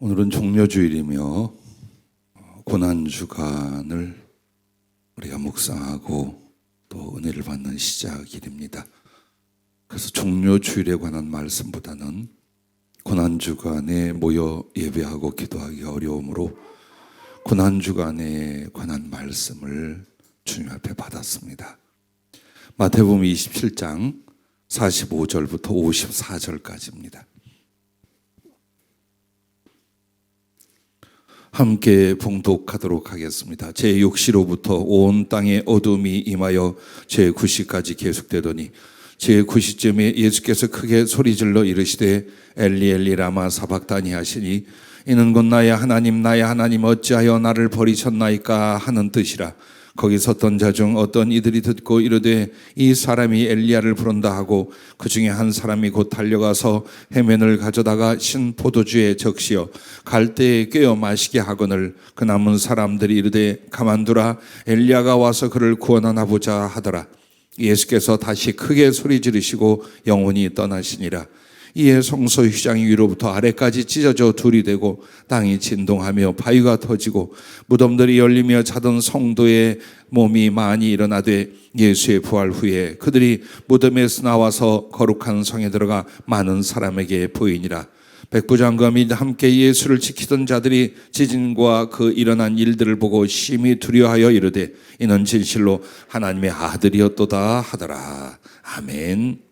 오늘은 종려주일이며 고난주간을 우리가 묵상하고 또 은혜를 받는 시작일입니다. 그래서 종려주일에 관한 말씀보다는 고난주간에 모여 예배하고 기도하기가 어려우므로 고난주간에 관한 말씀을 주님 앞에 받았습니다. 마태복음 27장 45절부터 54절까지입니다. 함께 봉독하도록 하겠습니다. 제6시로부터 온 땅에 어둠이 임하여 제9시까지 계속되더니 제9시쯤에 예수께서 크게 소리질러 이르시되 엘리 엘리 라마 사박다니 하시니 이는 곧 나의 하나님 어찌하여 나를 버리셨나이까 하는 뜻이라. 거기 섰던 자 중 어떤 이들이 듣고 이르되 이 사람이 엘리야를 부른다 하고 그 중에 한 사람이 곧 달려가서 해면을 가져다가 신 포도주에 적시어 갈대에 꿰어 마시게 하거늘 그 남은 사람들이 이르되 가만두라 엘리야가 와서 그를 구원하나 보자 하더라. 예수께서 다시 크게 소리 지르시고 영혼이 떠나시니라. 이에 성소 휘장이 위로부터 아래까지 찢어져 둘이 되고 땅이 진동하며 바위가 터지고 무덤들이 열리며 자던 성도의 몸이 많이 일어나되 예수의 부활 후에 그들이 무덤에서 나와서 거룩한 성에 들어가 많은 사람에게 보이니라. 백부장과 및 함께 예수를 지키던 자들이 지진과 그 일어난 일들을 보고 심히 두려워하여 이르되 이는 진실로 하나님의 아들이었도다 하더라. 아멘.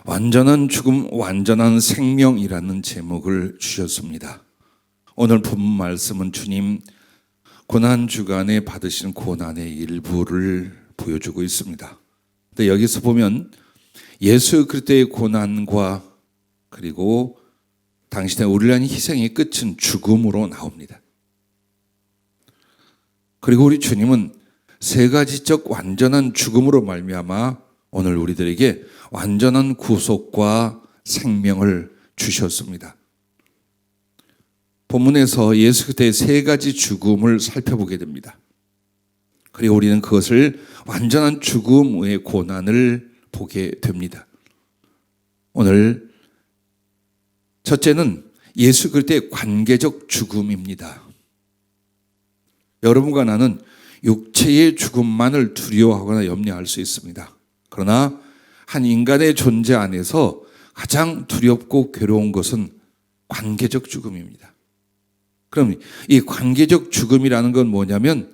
완전한 죽음, 완전한 생명이라는 제목을 주셨습니다. 오늘 본문 말씀은 주님 고난주간에 받으신 고난의 일부를 보여주고 있습니다. 근데 여기서 보면 예수 그리스도의 고난과 그리고 당신의 우리를 위한 희생의 끝은 죽음으로 나옵니다. 그리고 우리 주님은 세 가지적 완전한 죽음으로 말미암아 오늘 우리들에게 완전한 구속과 생명을 주셨습니다. 본문에서 예수 그리스도의 세 가지 죽음을 살펴보게 됩니다. 그리고 우리는 그것을 완전한 죽음의 고난을 보게 됩니다. 오늘 첫째는 예수 그리스도의 관계적 죽음입니다. 여러분과 나는 육체의 죽음만을 두려워하거나 염려할 수 있습니다. 그러나 한 인간의 존재 안에서 가장 두렵고 괴로운 것은 관계적 죽음입니다. 그럼 이 관계적 죽음이라는 건 뭐냐면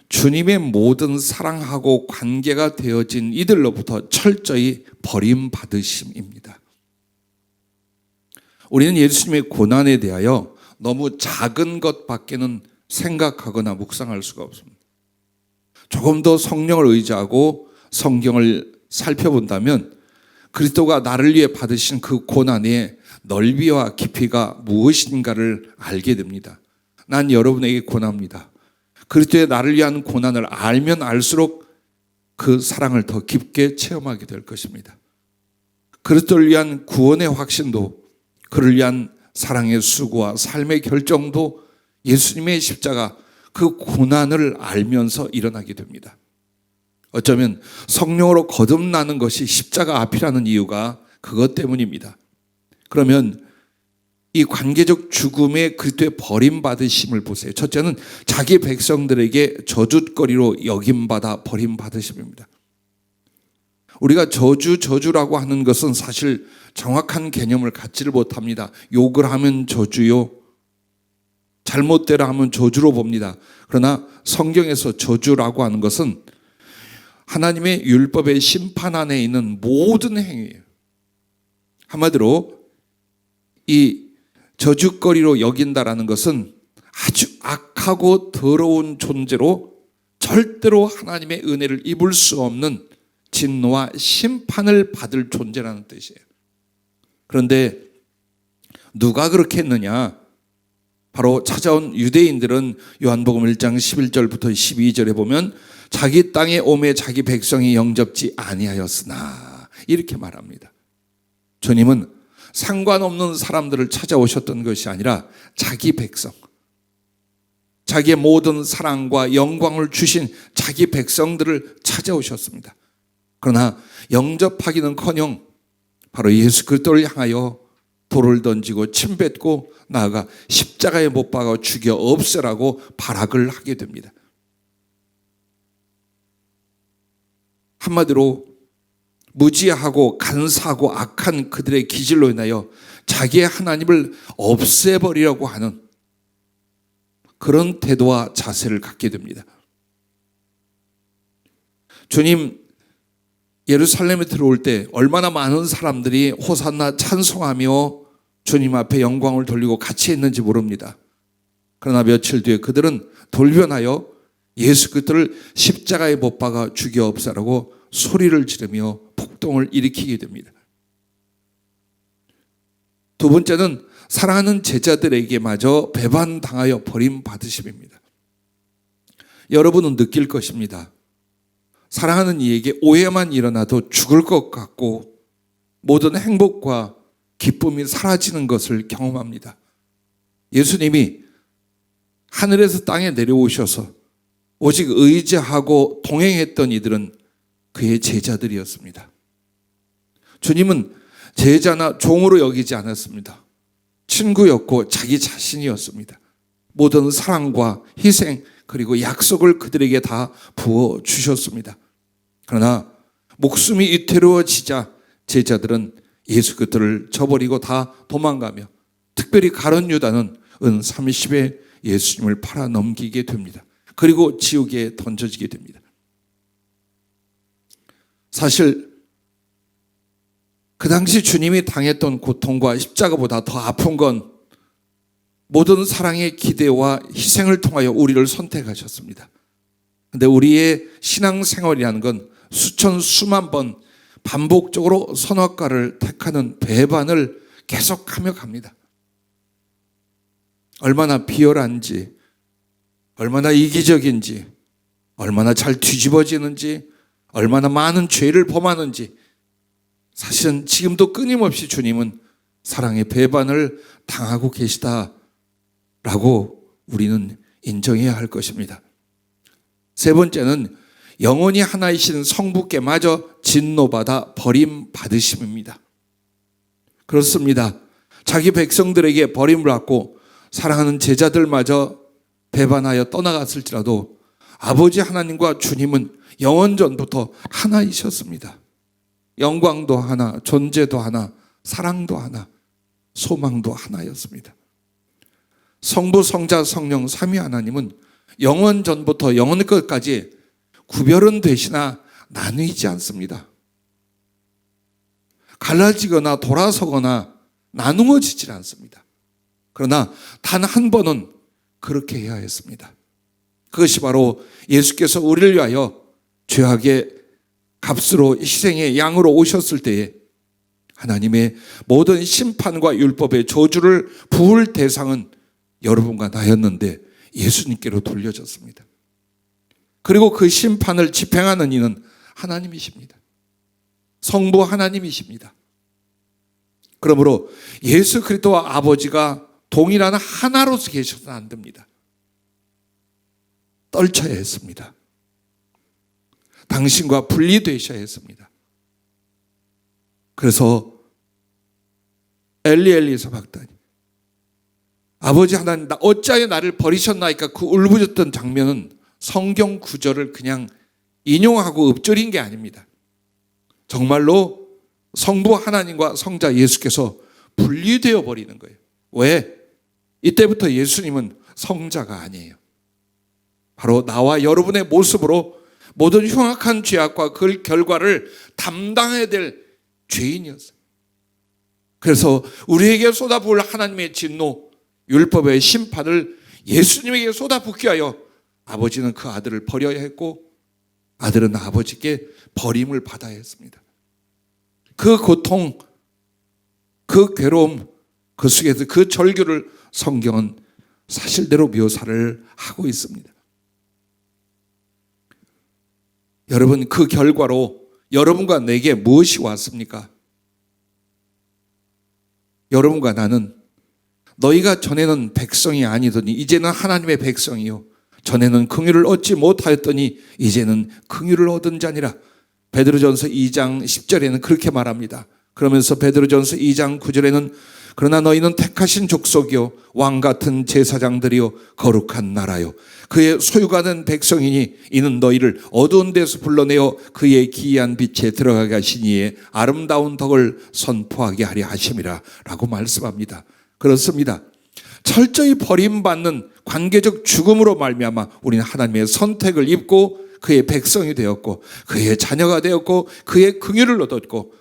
주님의 모든 사랑하고 관계가 되어진 이들로부터 철저히 버림받으심입니다. 우리는 예수님의 고난에 대하여 너무 작은 것밖에는 생각하거나 묵상할 수가 없습니다. 조금 더 성령을 의지하고 성경을 살펴본다면 그리스도가 나를 위해 받으신 그 고난의 넓이와 깊이가 무엇인가를 알게 됩니다. 난 여러분에게 권합니다. 그리스도의 나를 위한 고난을 알면 알수록 그 사랑을 더 깊게 체험하게 될 것입니다. 그리스도를 위한 구원의 확신도, 그를 위한 사랑의 수고와 삶의 결정도 예수님의 십자가 그 고난을 알면서 일어나게 됩니다. 어쩌면 성령으로 거듭나는 것이 십자가 앞이라는 이유가 그것 때문입니다. 그러면 이 관계적 죽음의 그리스도의 버림받으심을 보세요. 첫째는 자기 백성들에게 저주거리로 여김받아 버림받으심입니다. 우리가 저주라고 하는 것은 사실 정확한 개념을 갖지를 못합니다. 욕을 하면 저주요, 잘못대로 하면 저주로 봅니다. 그러나 성경에서 저주라고 하는 것은 하나님의 율법의 심판 안에 있는 모든 행위예요. 한마디로 이 저주거리로 여긴다라는 것은 아주 악하고 더러운 존재로 절대로 하나님의 은혜를 입을 수 없는 진노와 심판을 받을 존재라는 뜻이에요. 그런데 누가 그렇게 했느냐? 바로 찾아온 유대인들은 요한복음 1장 11절부터 12절에 보면 자기 땅에 오매 자기 백성이 영접지 아니하였으나 이렇게 말합니다. 주님은 상관없는 사람들을 찾아오셨던 것이 아니라 자기 백성, 자기의 모든 사랑과 영광을 주신 자기 백성들을 찾아오셨습니다. 그러나 영접하기는커녕 바로 예수 그리스도를 향하여 돌을 던지고 침뱉고 나아가 십자가에 못 박아 죽여 없애라고 발악을 하게 됩니다. 한마디로 무지하고 간사하고 악한 그들의 기질로 인하여 자기의 하나님을 없애버리려고 하는 그런 태도와 자세를 갖게 됩니다. 주님 예루살렘에 들어올 때 얼마나 많은 사람들이 호산나 찬송하며 주님 앞에 영광을 돌리고 같이 했는지 모릅니다. 그러나 며칠 뒤에 그들은 돌변하여 예수 그리스도를 십자가에 못 박아 죽여 없애라고 소리를 지르며 폭동을 일으키게 됩니다. 두 번째는 사랑하는 제자들에게마저 배반당하여 버림받으심입니다. 여러분은 느낄 것입니다. 사랑하는 이에게 오해만 일어나도 죽을 것 같고 모든 행복과 기쁨이 사라지는 것을 경험합니다. 예수님이 하늘에서 땅에 내려오셔서 오직 의지하고 동행했던 이들은 그의 제자들이었습니다. 주님은 제자나 종으로 여기지 않았습니다. 친구였고 자기 자신이었습니다. 모든 사랑과 희생 그리고 약속을 그들에게 다 부어주셨습니다. 그러나 목숨이 위태로워지자 제자들은 예수 그리스도를 저버리고 다 도망가며 특별히 가룟 유다는 은 30에 예수님을 팔아 넘기게 됩니다. 그리고 지옥에 던져지게 됩니다. 사실 그 당시 주님이 당했던 고통과 십자가보다 더 아픈 건 모든 사랑의 기대와 희생을 통하여 우리를 선택하셨습니다. 그런데 우리의 신앙생활이라는 건 수천 수만 번 반복적으로 선악과를 택하는 배반을 계속하며 갑니다. 얼마나 비열한지, 얼마나 이기적인지, 얼마나 잘 뒤집어지는지, 얼마나 많은 죄를 범하는지 사실은 지금도 끊임없이 주님은 사랑의 배반을 당하고 계시다라고 우리는 인정해야 할 것입니다. 세 번째는 영원히 하나이신 성부께마저 진노받아 버림받으심입니다. 그렇습니다. 자기 백성들에게 버림을 받고 사랑하는 제자들마저 배반하여 떠나갔을지라도 아버지 하나님과 주님은 영원전부터 하나이셨습니다. 영광도 하나, 존재도 하나, 사랑도 하나, 소망도 하나였습니다. 성부, 성자, 성령, 삼위 하나님은 영원전부터 영원 끝까지 구별은 되시나 나뉘지 않습니다. 갈라지거나 돌아서거나 나누어지질 않습니다. 그러나 단 한 번은 그렇게 해야 했습니다. 그것이 바로 예수께서 우리를 위하여 죄악의 값으로 희생의 양으로 오셨을 때에 하나님의 모든 심판과 율법의 저주를 부을 대상은 여러분과 나였는데 예수님께로 돌려졌습니다. 그리고 그 심판을 집행하는 이는 하나님이십니다. 성부 하나님이십니다. 그러므로 예수 그리스도와 아버지가 동일한 하나로서 계셔서는 안 됩니다. 떨쳐야 했습니다. 당신과 분리되셔야 했습니다. 그래서 엘리 사박다니 아버지 하나님 어찌하여 나를 버리셨나이까 그 울부짖던 장면은 성경 구절을 그냥 인용하고 읊조린 게 아닙니다. 정말로 성부 하나님과 성자 예수께서 분리되어 버리는 거예요. 왜? 이때부터 예수님은 성자가 아니에요. 바로 나와 여러분의 모습으로 모든 흉악한 죄악과 그 결과를 담당해야 될 죄인이었어요. 그래서 우리에게 쏟아부을 하나님의 진노, 율법의 심판을 예수님에게 쏟아붓게 하여 아버지는 그 아들을 버려야 했고 아들은 아버지께 버림을 받아야 했습니다. 그 고통, 그 괴로움, 그 속에서 그 절규를 성경은 사실대로 묘사를 하고 있습니다. 여러분, 그 결과로 여러분과 내게 무엇이 왔습니까? 여러분과 나는 너희가 전에는 백성이 아니더니 이제는 하나님의 백성이요 전에는 긍휼을 얻지 못하였더니 이제는 긍휼을 얻은 자니라. 베드로전서 2장 10절에는 그렇게 말합니다. 그러면서 베드로전서 2장 9절에는 그러나 너희는 택하신 족속이요 왕같은 제사장들이요 거룩한 나라요 그의 소유가 된 백성이니 이는 너희를 어두운 데서 불러내어 그의 기이한 빛에 들어가게 하신 이의 아름다운 덕을 선포하게 하려 하심이라 라고 말씀합니다. 그렇습니다. 철저히 버림받는 관계적 죽음으로 말미암아 우리는 하나님의 선택을 입고 그의 백성이 되었고 그의 자녀가 되었고 그의 긍휼을 얻었고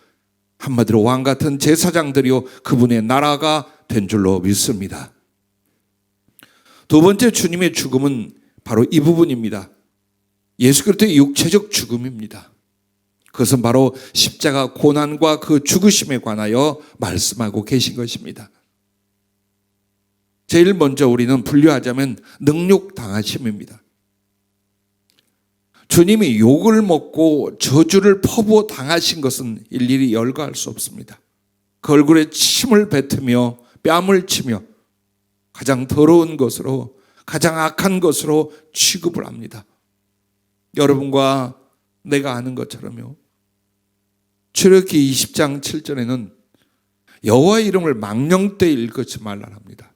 한마디로 왕같은 제사장들이요 그분의 나라가 된 줄로 믿습니다. 두 번째 주님의 죽음은 바로 이 부분입니다. 예수 그리스도의 육체적 죽음입니다. 그것은 바로 십자가 고난과 그 죽으심에 관하여 말씀하고 계신 것입니다. 제일 먼저 우리는 분류하자면 능욕당하심입니다. 주님이 욕을 먹고 저주를 퍼부어 당하신 것은 일일이 열거할 수 없습니다. 그 얼굴에 침을 뱉으며 뺨을 치며 가장 더러운 것으로 가장 악한 것으로 취급을 합니다. 여러분과 내가 아는 것처럼요. 출애굽기 20장 7절에는 여호와의 이름을 망령되이 일컫지 말라 합니다.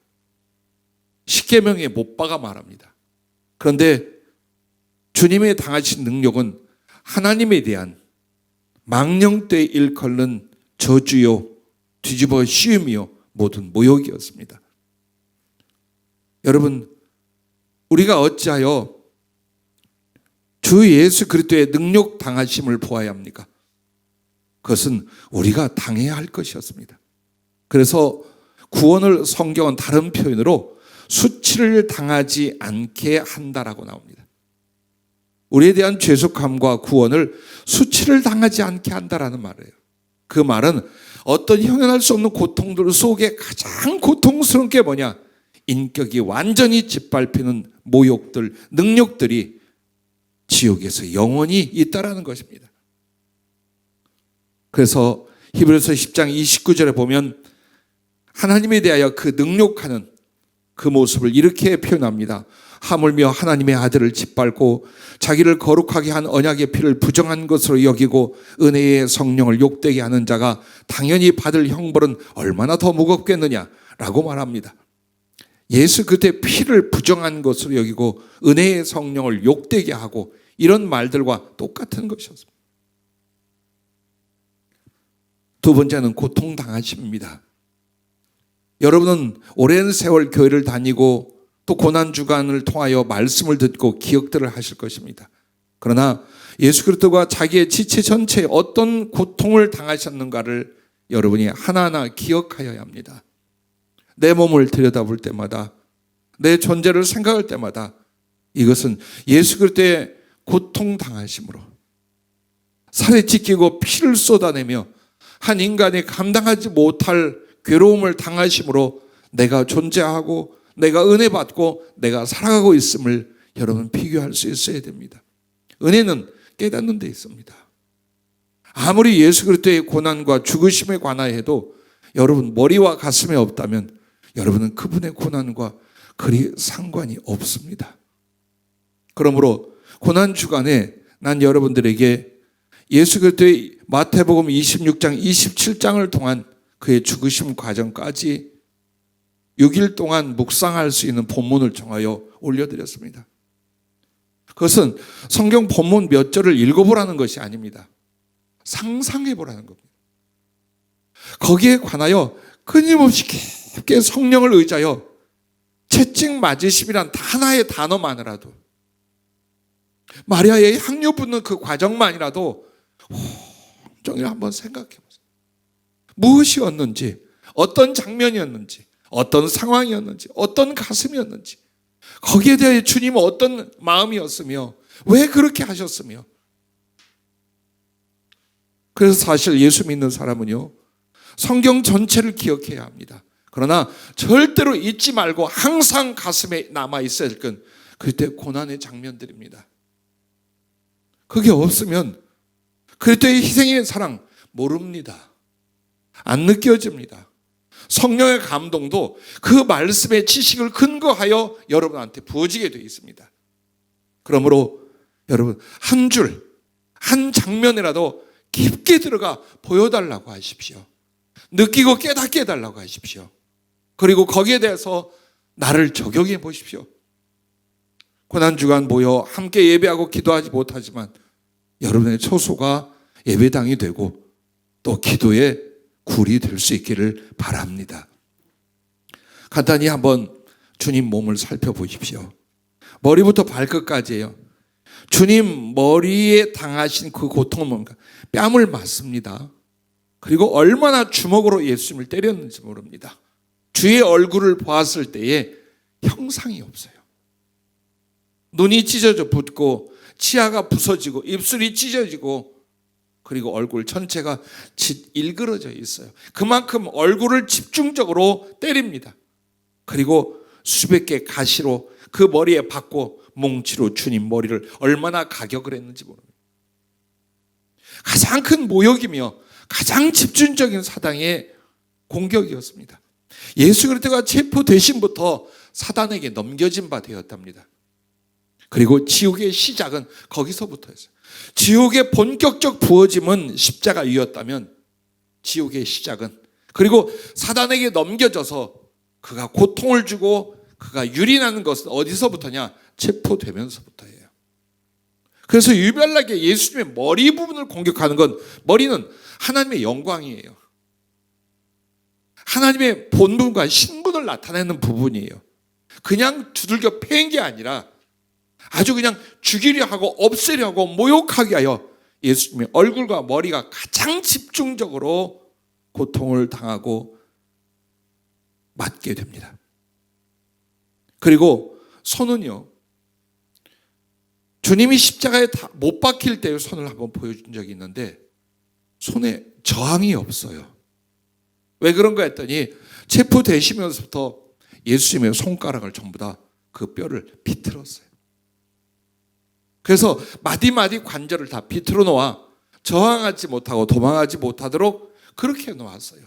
십계명에 못 박아 말합니다. 그런데 주님의 당하신 능력은 하나님에 대한 망령되이 일컫는 저주요 뒤집어 씌움이요 모든 모욕이었습니다. 여러분, 우리가 어찌하여 주 예수 그리스도의 능력 당하심을 보아야 합니까? 그것은 우리가 당해야 할 것이었습니다. 그래서 구원을 성경은 다른 표현으로 수치를 당하지 않게 한다라고 나옵니다. 우리에 대한 죄속함과 구원을 수치를 당하지 않게 한다라는 말이에요. 그 말은 어떤 형용할 수 없는 고통들 속에 가장 고통스러운 게 뭐냐? 인격이 완전히 짓밟히는 모욕들, 능력들이 지옥에서 영원히 있다라는 것입니다. 그래서 히브리서 10장 29절에 보면 하나님에 대하여 그 능욕하는 그 모습을 이렇게 표현합니다. 하물며 하나님의 아들을 짓밟고 자기를 거룩하게 한 언약의 피를 부정한 것으로 여기고 은혜의 성령을 욕되게 하는 자가 당연히 받을 형벌은 얼마나 더 무겁겠느냐라고 말합니다. 예수 그리스도의 피를 부정한 것으로 여기고 은혜의 성령을 욕되게 하고 이런 말들과 똑같은 것이었습니다. 두 번째는 고통당하심입니다. 여러분은 오랜 세월 교회를 다니고 또 고난주간을 통하여 말씀을 듣고 기억들을 하실 것입니다. 그러나 예수 그리스도가 자기의 지체 전체에 어떤 고통을 당하셨는가를 여러분이 하나하나 기억하여야 합니다. 내 몸을 들여다볼 때마다 내 존재를 생각할 때마다 이것은 예수 그리스도의 고통당하심으로 살에 찢기고 피를 쏟아내며 한 인간이 감당하지 못할 괴로움을 당하심으로 내가 존재하고 내가 은혜 받고 내가 살아가고 있음을 여러분 비교할 수 있어야 됩니다. 은혜는 깨닫는 데 있습니다. 아무리 예수 그리스도의 고난과 죽으심에 관하여도 여러분 머리와 가슴에 없다면 여러분은 그분의 고난과 그리 상관이 없습니다. 그러므로 고난 주간에 난 여러분들에게 예수 그리스도의 마태복음 26장 27장을 통한 그의 죽으심 과정까지 6일 동안 묵상할 수 있는 본문을 정하여 올려드렸습니다. 그것은 성경 본문 몇 절을 읽어보라는 것이 아닙니다. 상상해보라는 겁니다. 거기에 관하여 끊임없이 깊게 성령을 의지하여 채찍 맞으심이란 하나의 단어만이라도 마리아의 향유 붓는 그 과정만이라도 온종일 한번 생각해보세요. 무엇이었는지, 어떤 장면이었는지, 어떤 상황이었는지, 어떤 가슴이었는지, 거기에 대해 주님은 어떤 마음이었으며 왜 그렇게 하셨으며. 그래서 사실 예수 믿는 사람은요, 성경 전체를 기억해야 합니다. 그러나 절대로 잊지 말고 항상 가슴에 남아있어야 할 건 그때 고난의 장면들입니다. 그게 없으면 그때의 희생의 사랑 모릅니다. 안 느껴집니다. 성령의 감동도 그 말씀의 지식을 근거하여 여러분한테 부어지게 되어 있습니다. 그러므로 여러분 한 줄, 한 장면이라도 깊게 들어가 보여달라고 하십시오. 느끼고 깨닫게 해달라고 하십시오. 그리고 거기에 대해서 나를 적용해 보십시오. 고난주간 모여 함께 예배하고 기도하지 못하지만 여러분의 처소가 예배당이 되고 또 기도의 굴이 될 수 있기를 바랍니다. 간단히 한번 주님 몸을 살펴보십시오. 머리부터 발끝까지예요. 주님 머리에 당하신 그 고통은 뭔가? 뺨을 맞습니다. 그리고 얼마나 주먹으로 예수님을 때렸는지 모릅니다. 주의 얼굴을 보았을 때에 형상이 없어요. 눈이 찢어져 붓고 치아가 부서지고 입술이 찢어지고 그리고 얼굴 전체가 일그러져 있어요. 그만큼 얼굴을 집중적으로 때립니다. 그리고 수백 개 가시로 그 머리에 박고 몽치로 주님 머리를 얼마나 가격을 했는지 모릅니다. 가장 큰 모욕이며 가장 집중적인 사단의 공격이었습니다. 예수 그리스도가 체포되신부터 사단에게 넘겨진 바 되었답니다. 그리고 지옥의 시작은 거기서부터였어요. 지옥의 본격적 부어짐은 십자가이었다면 지옥의 시작은, 그리고 사단에게 넘겨져서 그가 고통을 주고 그가 유린하는 것은 어디서부터냐? 체포되면서부터예요. 그래서 유별나게 예수님의 머리 부분을 공격하는 건, 머리는 하나님의 영광이에요. 하나님의 본분과 신분을 나타내는 부분이에요. 그냥 두들겨 패는 게 아니라 아주 그냥 죽이려 하고 없애려 하고 모욕하게 하여 예수님의 얼굴과 머리가 가장 집중적으로 고통을 당하고 맞게 됩니다. 그리고 손은요, 주님이 십자가에 못 박힐 때의 손을 한번 보여준 적이 있는데 손에 저항이 없어요. 왜 그런가 했더니 체포되시면서부터 예수님의 손가락을 전부 다 그 뼈를 비틀었어요. 그래서 마디마디 관절을 다 비틀어 놓아 저항하지 못하고 도망하지 못하도록 그렇게 놓았어요.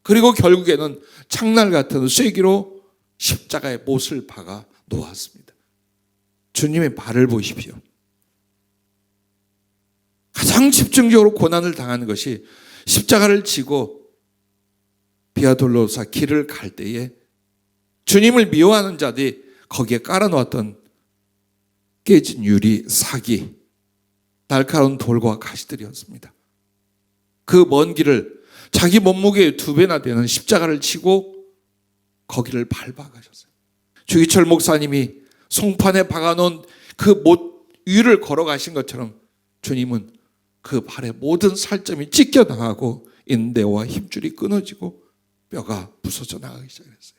그리고 결국에는 창날 같은 쐐기로 십자가의 못을 박아 놓았습니다. 주님의 발을 보십시오. 가장 집중적으로 고난을 당하는 것이 십자가를 지고 비아돌로사 길을 갈 때에 주님을 미워하는 자들이 거기에 깔아놓았던 깨진 유리, 사기, 날카로운 돌과 가시들이었습니다. 그 먼 길을 자기 몸무게의 2배나 되는 십자가를 지고 거기를 밟아가셨어요. 주기철 목사님이 송판에 박아놓은 그 못 위를 걸어가신 것처럼 주님은 그 발의 모든 살점이 찢겨나가고 인대와 힘줄이 끊어지고 뼈가 부서져 나가기 시작했어요.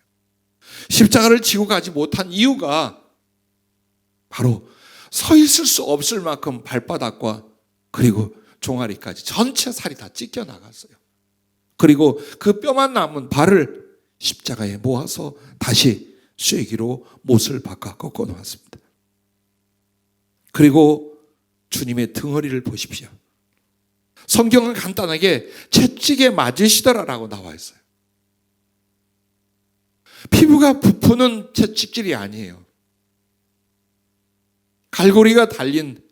십자가를 지고 가지 못한 이유가 바로 서 있을 수 없을 만큼 발바닥과 그리고 종아리까지 전체 살이 다 찢겨 나갔어요. 그리고 그 뼈만 남은 발을 십자가에 모아서 다시 쐐기로 못을 박아 꺾어 놓았습니다. 그리고 주님의 등허리를 보십시오. 성경은 간단하게 채찍에 맞으시더라라고 나와 있어요. 피부가 부푸는 채찍질이 아니에요. 갈고리가 달린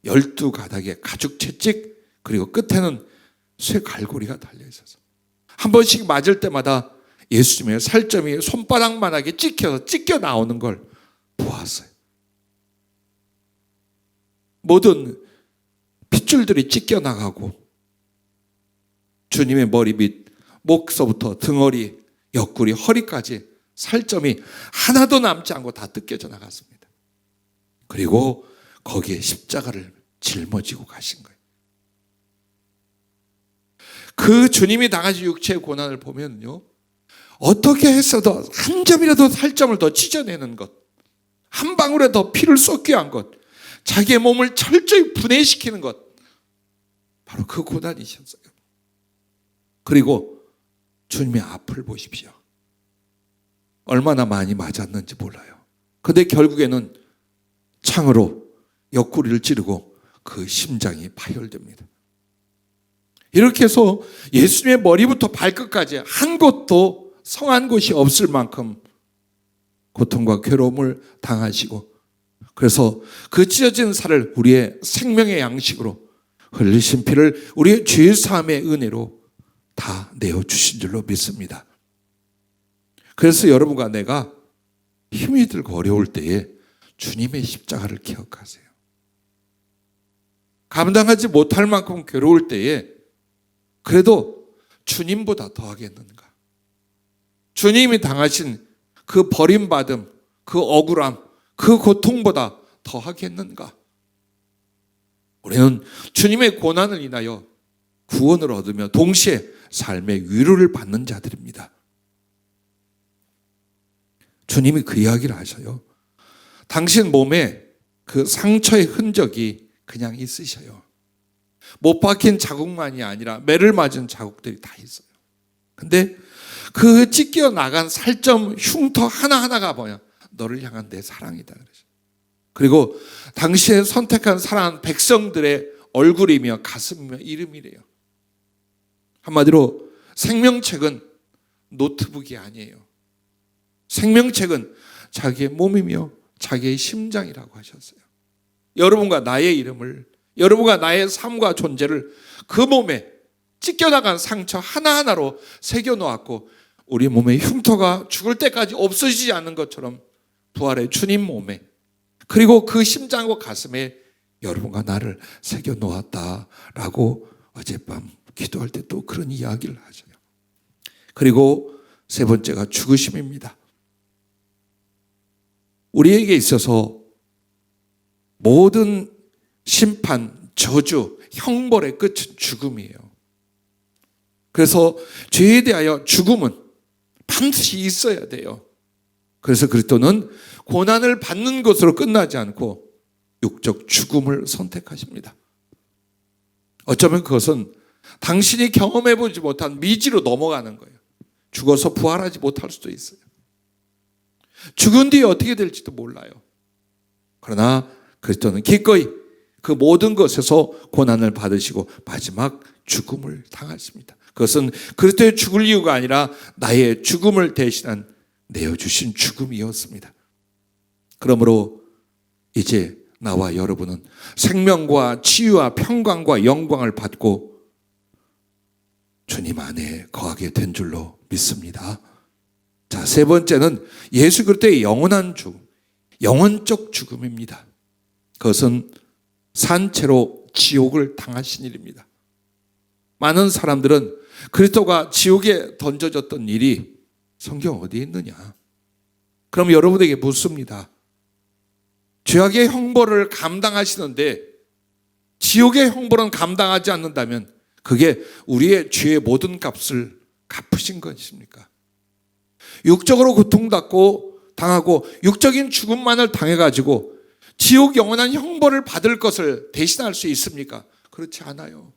12가닥의 가죽 채찍, 그리고 끝에는 쇠 갈고리가 달려 있어서 한 번씩 맞을 때마다 예수님의 살점이 손바닥만하게 찍혀서 찢겨 나오는 걸 보았어요. 모든 핏줄들이 찢겨 나가고 주님의 머리 밑 목서부터 등허리, 옆구리, 허리까지 살점이 하나도 남지 않고 다 뜯겨져 나갔습니다. 그리고 거기에 십자가를 짊어지고 가신 거예요. 그 주님이 당하신 육체의 고난을 보면요, 어떻게 했어도 한 점이라도 살점을 더 찢어내는 것, 한 방울에 더 피를 쏟게 한 것, 자기의 몸을 철저히 분해시키는 것, 바로 그 고난이셨어요. 그리고 주님의 앞을 보십시오. 얼마나 많이 맞았는지 몰라요. 그런데 결국에는 창으로 옆구리를 찌르고 그 심장이 파열됩니다. 이렇게 해서 예수님의 머리부터 발끝까지 한 곳도 성한 곳이 없을 만큼 고통과 괴로움을 당하시고, 그래서 그 찢어진 살을 우리의 생명의 양식으로, 흘리신 피를 우리의 죄 사함의 은혜로 다 내어주신 줄로 믿습니다. 그래서 여러분과 내가 힘이 들고 어려울 때에 주님의 십자가를 기억하세요. 감당하지 못할 만큼 괴로울 때에 그래도 주님보다 더하겠는가? 주님이 당하신 그 버림받음, 그 억울함, 그 고통보다 더하겠는가? 우리는 주님의 고난을 인하여 구원을 얻으며 동시에 삶의 위로를 받는 자들입니다. 주님이 그 이야기를 하셔요. 당신 몸에 그 상처의 흔적이 그냥 있으셔요. 못 박힌 자국만이 아니라 매를 맞은 자국들이 다 있어요. 근데 그 찢겨 나간 살점 흉터 하나하나가 뭐야? 너를 향한 내 사랑이다. 그리고 당시에 선택한 사랑하는 백성들의 얼굴이며 가슴이며 이름이래요. 한마디로 생명책은 노트북이 아니에요. 생명책은 자기의 몸이며 자기의 심장이라고 하셨어요. 여러분과 나의 이름을, 여러분과 나의 삶과 존재를 그 몸에 찢겨나간 상처 하나하나로 새겨놓았고 우리 몸의 흉터가 죽을 때까지 없어지지 않는 것처럼 부활의 주님 몸에 그리고 그 심장과 가슴에 여러분과 나를 새겨놓았다라고 어젯밤 기도할 때 또 그런 이야기를 하셔요. 그리고 세 번째가 죽으심입니다. 우리에게 있어서 모든 심판, 저주, 형벌의 끝은 죽음이에요. 그래서 죄에 대하여 죽음은 반드시 있어야 돼요. 그래서 그리스도는 고난을 받는 것으로 끝나지 않고 육적 죽음을 선택하십니다. 어쩌면 그것은 당신이 경험해보지 못한 미지로 넘어가는 거예요. 죽어서 부활하지 못할 수도 있어요. 죽은 뒤에 어떻게 될지도 몰라요. 그러나 그리스도는 기꺼이 그 모든 것에서 고난을 받으시고 마지막 죽음을 당하십니다. 그것은 그리스도의 죽을 이유가 아니라 나의 죽음을 대신한 내어주신 죽음이었습니다. 그러므로 이제 나와 여러분은 생명과 치유와 평강과 영광을 받고 주님 안에 거하게 된 줄로 믿습니다. 자, 세 번째는 예수 그리스도의 영원한 죽음, 영원적 죽음입니다. 그것은 산채로 지옥을 당하신 일입니다. 많은 사람들은 그리스도가 지옥에 던져졌던 일이 성경 어디에 있느냐? 그럼 여러분에게 묻습니다. 죄악의 형벌을 감당하시는데 지옥의 형벌은 감당하지 않는다면 그게 우리의 죄의 모든 값을 갚으신 것입니까? 육적으로 고통받고 당하고 육적인 죽음만을 당해가지고 지옥 영원한 형벌을 받을 것을 대신할 수 있습니까? 그렇지 않아요.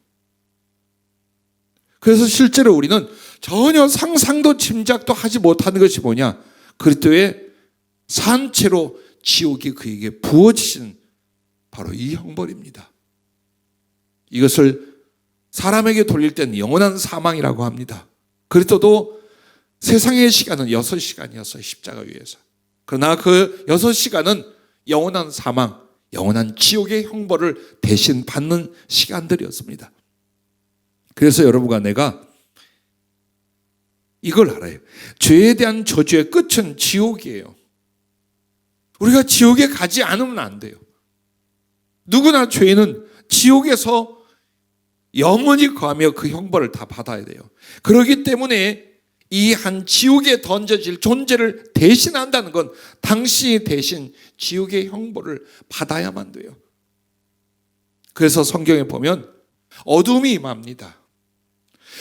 그래서 실제로 우리는 전혀 상상도 짐작도 하지 못하는 것이 뭐냐? 그리스도의 산채로 지옥이 그에게 부어지신 바로 이 형벌입니다. 이것을 사람에게 돌릴 때는 영원한 사망이라고 합니다. 그리스도도 세상의 시간은 6시간이었어요. 십자가 위에서. 그러나 그 6시간은 영원한 사망, 영원한 지옥의 형벌을 대신 받는 시간들이었습니다. 그래서 여러분과 내가 이걸 알아요. 죄에 대한 저주의 끝은 지옥이에요. 우리가 지옥에 가지 않으면 안 돼요. 누구나 죄인은 지옥에서 영원히 거하며 그 형벌을 다 받아야 돼요. 그렇기 때문에 이 한 지옥에 던져질 존재를 대신한다는 건 당신이 대신 지옥의 형벌을 받아야만 돼요. 그래서 성경에 보면 어둠이 임합니다.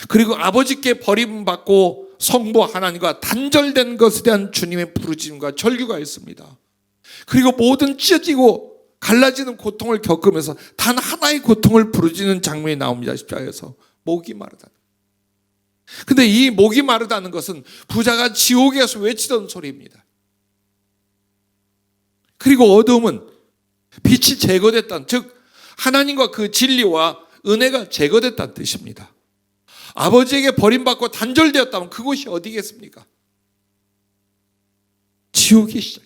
그리고 아버지께 버림받고 성부 하나님과 단절된 것에 대한 주님의 부르짖음과 절규가 있습니다. 그리고 모든 찢어지고 갈라지는 고통을 겪으면서 단 하나의 고통을 부르짖는 장면이 나옵니다. 십자가에서 목이 마르다. 근데 이 목이 마르다는 것은 부자가 지옥에서 외치던 소리입니다. 그리고 어두움은 빛이 제거됐다는, 즉 하나님과 그 진리와 은혜가 제거됐다는 뜻입니다. 아버지에게 버림받고 단절되었다면 그곳이 어디겠습니까? 지옥이 시작.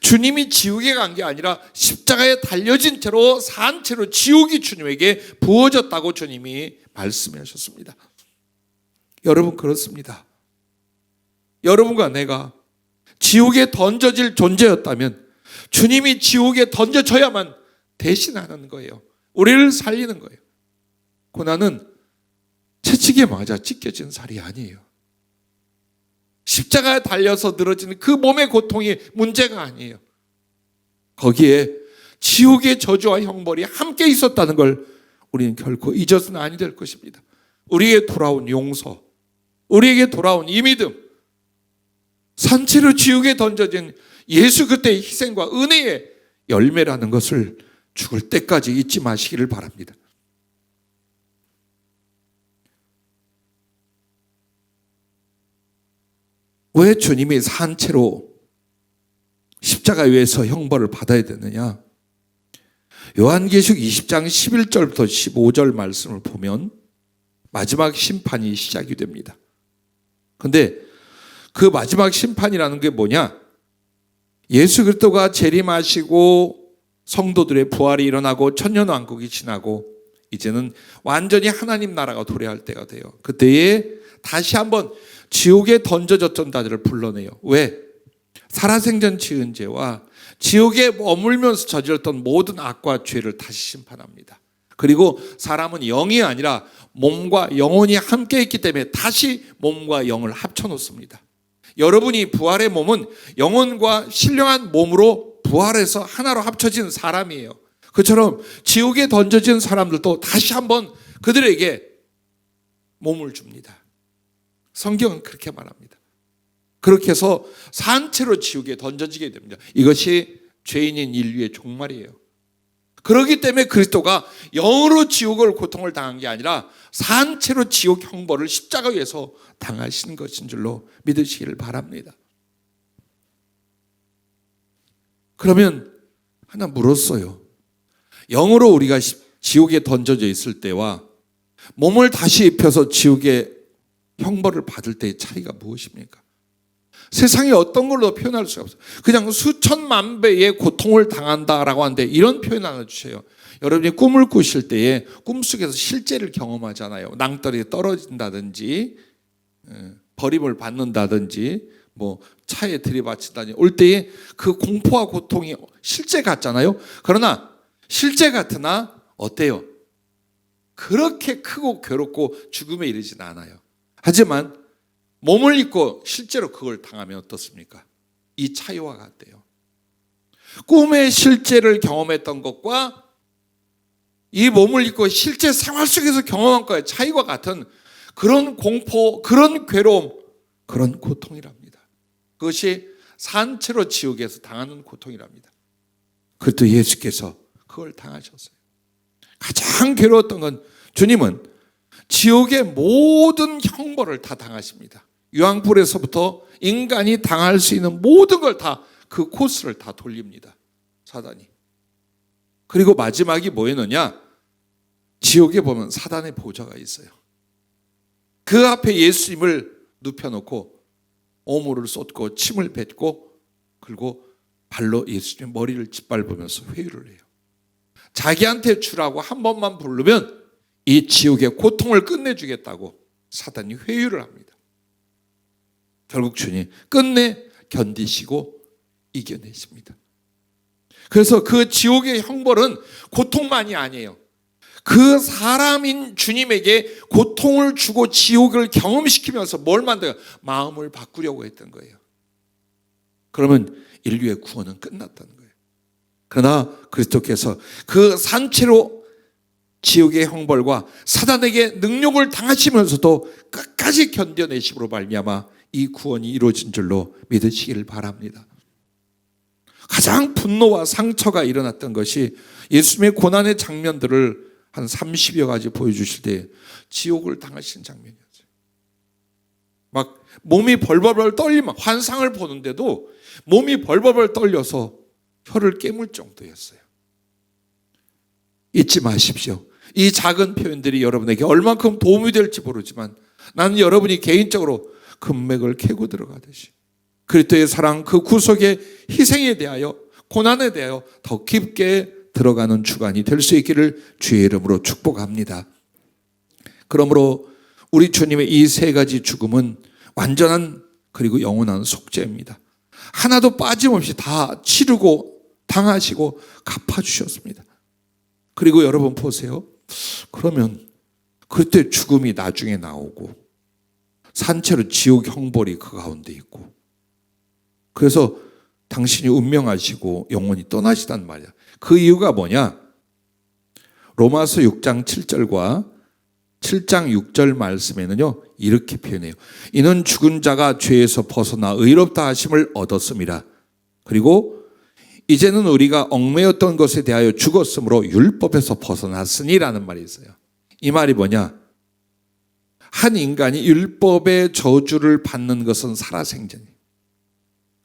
주님이 지옥에 간 게 아니라 십자가에 달려진 채로 산 채로 지옥이 주님에게 부어졌다고 주님이 말씀하셨습니다. 여러분 그렇습니다. 여러분과 내가 지옥에 던져질 존재였다면 주님이 지옥에 던져져야만 대신하는 거예요. 우리를 살리는 거예요. 고난은 채찍에 맞아 찢겨진 살이 아니에요. 십자가에 달려서 늘어지는 그 몸의 고통이 문제가 아니에요. 거기에 지옥의 저주와 형벌이 함께 있었다는 걸 우리는 결코 잊어서는 아니 될 것입니다. 우리에게 돌아온 용서, 우리에게 돌아온 이 믿음, 산채로 지옥에 던져진 예수 그때의 희생과 은혜의 열매라는 것을 죽을 때까지 잊지 마시기를 바랍니다. 왜 주님이 산채로 십자가 위에서 형벌을 받아야 되느냐? 요한계시록 20장 11절부터 15절 말씀을 보면 마지막 심판이 시작이 됩니다. 그런데 그 마지막 심판이라는 게 뭐냐? 예수 그리스도가 재림하시고 성도들의 부활이 일어나고 천년왕국이 지나고 이제는 완전히 하나님 나라가 도래할 때가 돼요. 그때에 다시 한번 지옥에 던져졌던 자들을 불러내요. 왜? 살아생전 지은 죄와 지옥에 머물면서 저질렀던 모든 악과 죄를 다시 심판합니다. 그리고 사람은 영이 아니라 몸과 영혼이 함께 있기 때문에 다시 몸과 영을 합쳐놓습니다. 여러분이 부활의 몸은 영혼과 신령한 몸으로 부활해서 하나로 합쳐진 사람이에요. 그처럼 지옥에 던져진 사람들도 다시 한번 그들에게 몸을 줍니다. 성경은 그렇게 말합니다. 그렇게 해서 산채로 지옥에 던져지게 됩니다. 이것이 죄인인 인류의 종말이에요. 그렇기 때문에 그리스도가 영으로 지옥을 고통을 당한 게 아니라 산채로 지옥 형벌을 십자가 위에서 당하신 것인 줄로 믿으시기를 바랍니다. 그러면 하나 물었어요. 영으로 우리가 지옥에 던져져 있을 때와 몸을 다시 입혀서 지옥의 형벌을 받을 때의 차이가 무엇입니까? 세상에 어떤 걸로 표현할 수가 없어요. 그냥 수천만 배의 고통을 당한다라고 하는데 이런 표현 하나 주세요. 여러분이 꿈을 꾸실 때에 꿈속에서 실제를 경험하잖아요. 낭떠러지에 떨어진다든지 버림을 받는다든지 뭐 차에 들이받친다든지 올 때에 그 공포와 고통이 실제 같잖아요. 그러나 실제 같으나 어때요? 그렇게 크고 괴롭고 죽음에 이르진 않아요. 하지만 몸을 입고 실제로 그걸 당하면 어떻습니까? 이 차이와 같대요. 꿈의 실제를 경험했던 것과 이 몸을 입고 실제 생활 속에서 경험한 것의 차이와 같은 그런 공포, 그런 괴로움, 그런 고통이랍니다. 그것이 산채로 지옥에서 당하는 고통이랍니다. 그것도 예수께서 그걸 당하셨어요. 가장 괴로웠던 건 주님은 지옥의 모든 형벌을 다 당하십니다. 유황불에서부터 인간이 당할 수 있는 모든 걸 다 그 코스를 다 돌립니다. 사단이. 그리고 마지막이 뭐였느냐? 지옥에 보면 사단의 보좌가 있어요. 그 앞에 예수님을 눕혀놓고 오물을 쏟고 침을 뱉고 그리고 발로 예수님 머리를 짓밟으면서 회유를 해요. 자기한테 주라고 한 번만 부르면 이 지옥의 고통을 끝내주겠다고 사단이 회유를 합니다. 결국 주님 끝내 견디시고 이겨내십니다. 그래서 그 지옥의 형벌은 고통만이 아니에요. 그 사람인 주님에게 고통을 주고 지옥을 경험시키면서 뭘 만들어요? 마음을 바꾸려고 했던 거예요. 그러면 인류의 구원은 끝났다는 거예요. 그러나 그리스도께서 그 산채로 지옥의 형벌과 사단에게 능욕을 당하시면서도 끝까지 견뎌내심으로 말미암아 이 구원이 이루어진 줄로 믿으시길 바랍니다. 가장 분노와 상처가 일어났던 것이 예수님의 고난의 장면들을 한 30여 가지 보여주실 때 지옥을 당하신 장면이었어요. 막 몸이 벌벌벌 떨리면 환상을 보는데도 몸이 벌벌벌 떨려서 혀를 깨물 정도였어요. 잊지 마십시오. 이 작은 표현들이 여러분에게 얼만큼 도움이 될지 모르지만 나는 여러분이 개인적으로 금맥을 캐고 들어가듯이 그리스도의 사랑, 그 구속의 희생에 대하여 고난에 대하여 더 깊게 들어가는 주간이 될 수 있기를 주의 이름으로 축복합니다. 그러므로 우리 주님의 이 세 가지 죽음은 완전한 그리고 영원한 속죄입니다. 하나도 빠짐없이 다 치르고 당하시고 갚아주셨습니다. 그리고 여러분 보세요. 그러면 그때 죽음이 나중에 나오고 산채로 지옥 형벌이 그 가운데 있고, 그래서 당신이 운명하시고 영원히 떠나시단 말이야. 그 이유가 뭐냐? 로마서 6장 7절과 7장 6절 말씀에는요 이렇게 표현해요. 이는 죽은 자가 죄에서 벗어나 의롭다 하심을 얻었음이라. 그리고 이제는 우리가 얽매였던 것에 대하여 죽었으므로 율법에서 벗어났으니라는 말이 있어요. 이 말이 뭐냐? 한 인간이 율법의 저주를 받는 것은 살아생전이에요.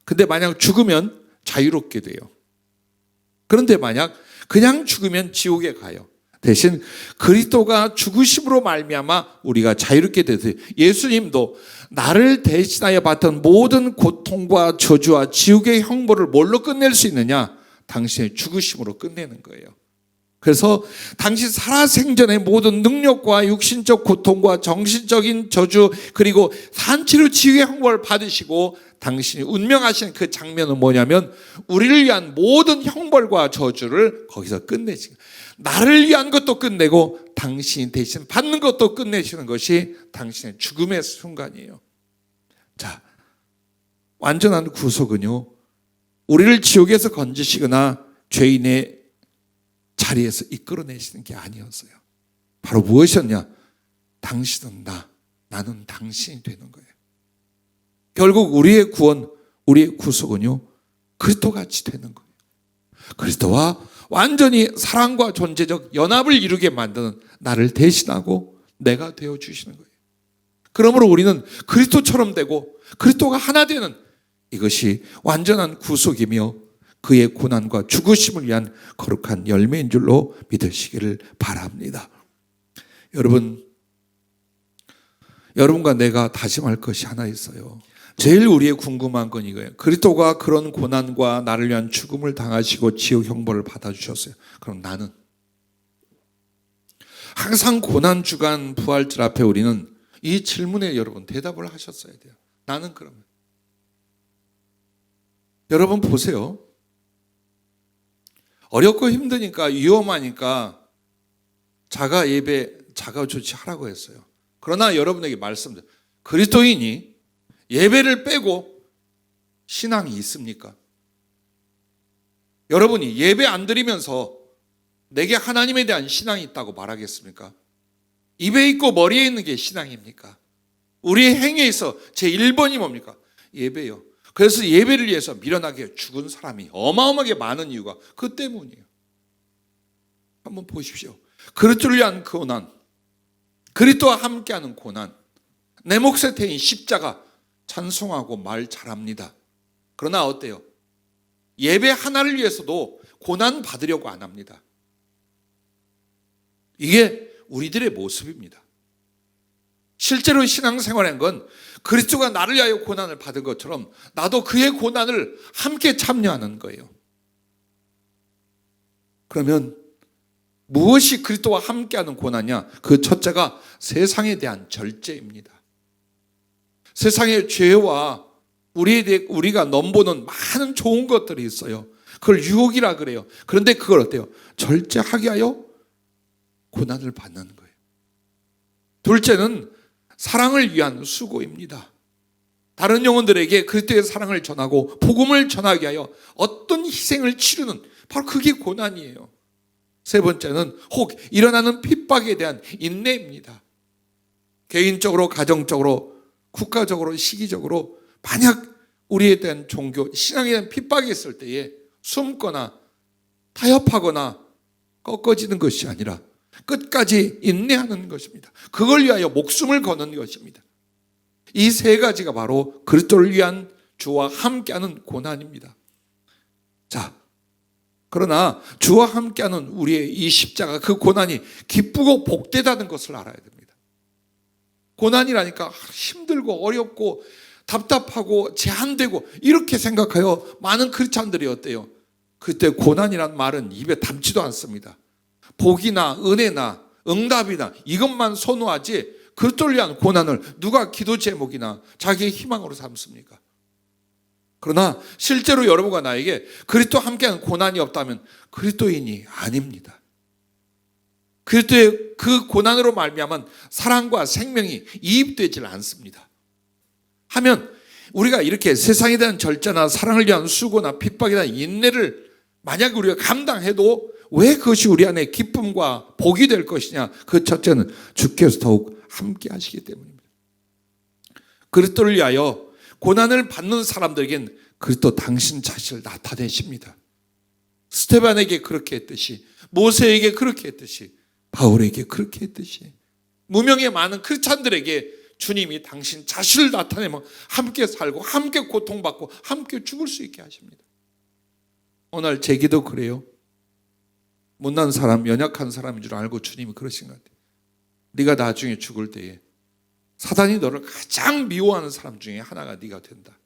근데 만약 죽으면 자유롭게 돼요. 그런데 만약 그냥 죽으면 지옥에 가요. 대신 그리스도가 죽으심으로 말미암아 우리가 자유롭게 되세요. 예수님도 나를 대신하여 받던 모든 고통과 저주와 지옥의 형벌을 뭘로 끝낼 수 있느냐? 당신의 죽으심으로 끝내는 거예요. 그래서 당신 살아생전의 모든 능력과 육신적 고통과 정신적인 저주 그리고 산치로 지옥의 형벌을 받으시고 당신이 운명하신 그 장면은 뭐냐면 우리를 위한 모든 형벌과 저주를 거기서 끝내신 거예요. 나를 위한 것도 끝내고 당신이 대신 받는 것도 끝내시는 것이 당신의 죽음의 순간이에요. 자, 완전한 구속은요, 우리를 지옥에서 건지시거나 죄인의 자리에서 이끌어내시는 게 아니었어요. 바로 무엇이었냐? 당신은 나, 나는 당신이 되는 거예요. 결국 우리의 구원, 우리의 구속은요, 그리스도같이 되는 거예요. 그리스도와 완전히 사랑과 존재적 연합을 이루게 만드는 나를 대신하고 내가 되어주시는 거예요. 그러므로 우리는 그리스도처럼 되고 그리스도가 하나 되는 이것이 완전한 구속이며 그의 고난과 죽으심을 위한 거룩한 열매인 줄로 믿으시기를 바랍니다. 여러분과 내가 다짐할 것이 하나 있어요. 제일 우리의 궁금한 건 이거예요. 그리스도가 그런 고난과 나를 위한 죽음을 당하시고 지옥 형벌을 받아주셨어요. 그럼 나는? 항상 고난 주간 부활절 앞에 우리는 이 질문에 여러분 대답을 하셨어야 돼요. 나는 그러면? 여러분 보세요. 어렵고 힘드니까 위험하니까 자가 예배, 자가 조치하라고 했어요. 그러나 여러분에게 말씀드려요. 그리스도인이 예배를 빼고 신앙이 있습니까? 여러분이 예배 안 드리면서 내게 하나님에 대한 신앙이 있다고 말하겠습니까? 입에 있고 머리에 있는 게 신앙입니까? 우리의 행위에 있어 제 1번이 뭡니까? 예배요. 그래서 예배를 위해서 미련하게 죽은 사람이 어마어마하게 많은 이유가 그 때문이에요. 한번 보십시오. 그리스도를 위한 고난, 그리스도와 함께하는 고난, 내 몫에 태인 십자가 찬송하고 말 잘합니다. 그러나 어때요? 예배 하나를 위해서도 고난 받으려고 안 합니다. 이게 우리들의 모습입니다. 실제로 신앙생활한 건 그리스도가 나를 위하여 고난을 받은 것처럼 나도 그의 고난을 함께 참여하는 거예요. 그러면 무엇이 그리스도와 함께하는 고난이냐? 그 첫째가 세상에 대한 절제입니다. 세상의 죄와 우리가 넘보는 많은 좋은 것들이 있어요. 그걸 유혹이라 그래요. 그런데 그걸 어때요? 절제하게 하여 고난을 받는 거예요. 둘째는 사랑을 위한 수고입니다. 다른 영혼들에게 그리스도의 사랑을 전하고 복음을 전하게 하여 어떤 희생을 치르는 바로 그게 고난이에요. 세 번째는 혹 일어나는 핍박에 대한 인내입니다. 개인적으로, 가정적으로, 국가적으로, 시기적으로 만약 우리에 대한 종교, 신앙에 대한 핍박이 있을 때에 숨거나 타협하거나 꺾어지는 것이 아니라 끝까지 인내하는 것입니다. 그걸 위하여 목숨을 거는 것입니다. 이 세 가지가 바로 그리스도를 위한 주와 함께하는 고난입니다. 자, 그러나 주와 함께하는 우리의 이 십자가, 그 고난이 기쁘고 복되다는 것을 알아야 됩니다. 고난이라니까 힘들고 어렵고 답답하고 제한되고 이렇게 생각하여 많은 크리스찬들이 어때요? 그때 고난이란 말은 입에 담지도 않습니다. 복이나 은혜나 응답이나 이것만 선호하지 그리스도를 위한 고난을 누가 기도 제목이나 자기의 희망으로 삼습니까? 그러나 실제로 여러분과 나에게 그리스도와 함께하는 고난이 없다면 그리스도인이 아닙니다. 그리스도의 그 고난으로 말미암은 사랑과 생명이 이입되질 않습니다. 하면 우리가 이렇게 세상에 대한 절제나 사랑을 위한 수고나 핍박에 대한 인내를 만약 우리가 감당해도 왜 그것이 우리 안에 기쁨과 복이 될 것이냐? 그 첫째는 주께서 더욱 함께 하시기 때문입니다. 그리스도를 위하여 고난을 받는 사람들에겐 그리스도 당신 자신을 나타내십니다. 스데반에게 그렇게 했듯이, 모세에게 그렇게 했듯이, 바울에게 그렇게 했듯이, 무명의 많은 크리스찬들에게 주님이 당신 자신을 나타내면 함께 살고 함께 고통받고 함께 죽을 수 있게 하십니다. 오늘 제 기도 그래요. 못난 사람, 연약한 사람인 줄 알고 주님이 그러신 것 같아요. 네가 나중에 죽을 때에 사단이 너를 가장 미워하는 사람 중에 하나가 네가 된다.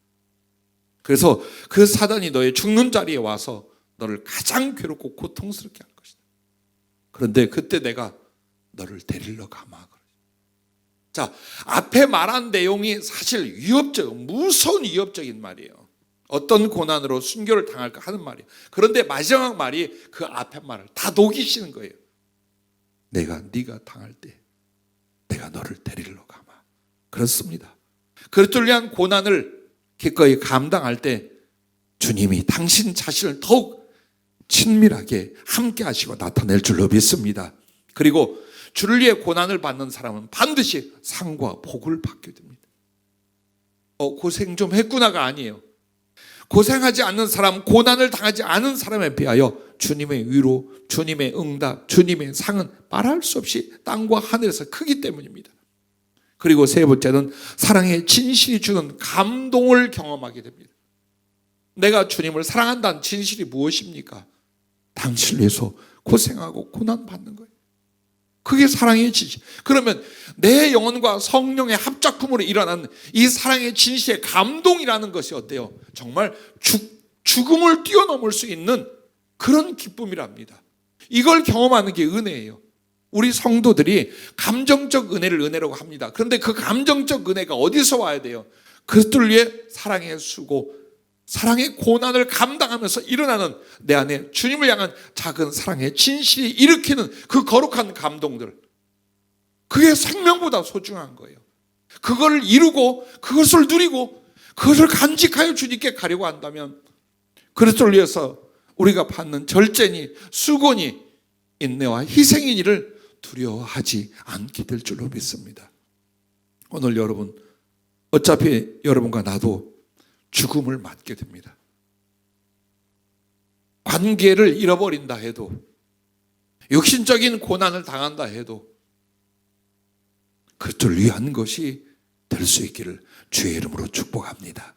그래서 그 사단이 너의 죽는 자리에 와서 너를 가장 괴롭고 고통스럽게 할 것이다. 그런데 그때 내가 너를 데리러 가마. 자, 앞에 말한 내용이 사실 무서운 위협적인 말이에요. 어떤 고난으로 순교를 당할까 하는 말이에요. 그런데 마지막 말이 그 앞에 말을 다 녹이시는 거예요. 네가 당할 때 내가 너를 데리러 가마. 그렇습니다. 그리스도를 위한 고난을 기꺼이 감당할 때 주님이 당신 자신을 더욱 친밀하게 함께 하시고 나타낼 줄로 믿습니다. 그리고 주를 위해 고난을 받는 사람은 반드시 상과 복을 받게 됩니다. 고생 좀 했구나가 아니에요. 고생하지 않는 사람, 고난을 당하지 않은 사람에 비하여 주님의 위로, 주님의 응답, 주님의 상은 말할 수 없이 땅과 하늘에서 크기 때문입니다. 그리고 세 번째는 사랑의 진실이 주는 감동을 경험하게 됩니다. 내가 주님을 사랑한다는 진실이 무엇입니까? 당신을 위해서 고생하고 고난받는 거예요. 그게 사랑의 진실. 그러면 내 영혼과 성령의 합작품으로 일어나는 이 사랑의 진실의 감동이라는 것이 어때요? 정말 죽음을 뛰어넘을 수 있는 그런 기쁨이랍니다. 이걸 경험하는 게 은혜예요. 우리 성도들이 감정적 은혜를 은혜라고 합니다. 그런데 그 감정적 은혜가 어디서 와야 돼요? 그리스도를 위해 사랑의 수고, 사랑의 고난을 감당하면서 일어나는 내 안에 주님을 향한 작은 사랑의 진실이 일으키는 그 거룩한 감동들, 그게 생명보다 소중한 거예요. 그걸 이루고 그것을 누리고 그것을 간직하여 주님께 가려고 한다면 그리스도를 위해서 우리가 받는 절제니 수고니 인내와 희생인 일을 두려워하지 않게 될 줄로 믿습니다. 오늘 여러분, 어차피 여러분과 나도 죽음을 맞게 됩니다. 관계를 잃어버린다 해도, 육신적인 고난을 당한다 해도 그것을 위한 것이 될 수 있기를 주의 이름으로 축복합니다.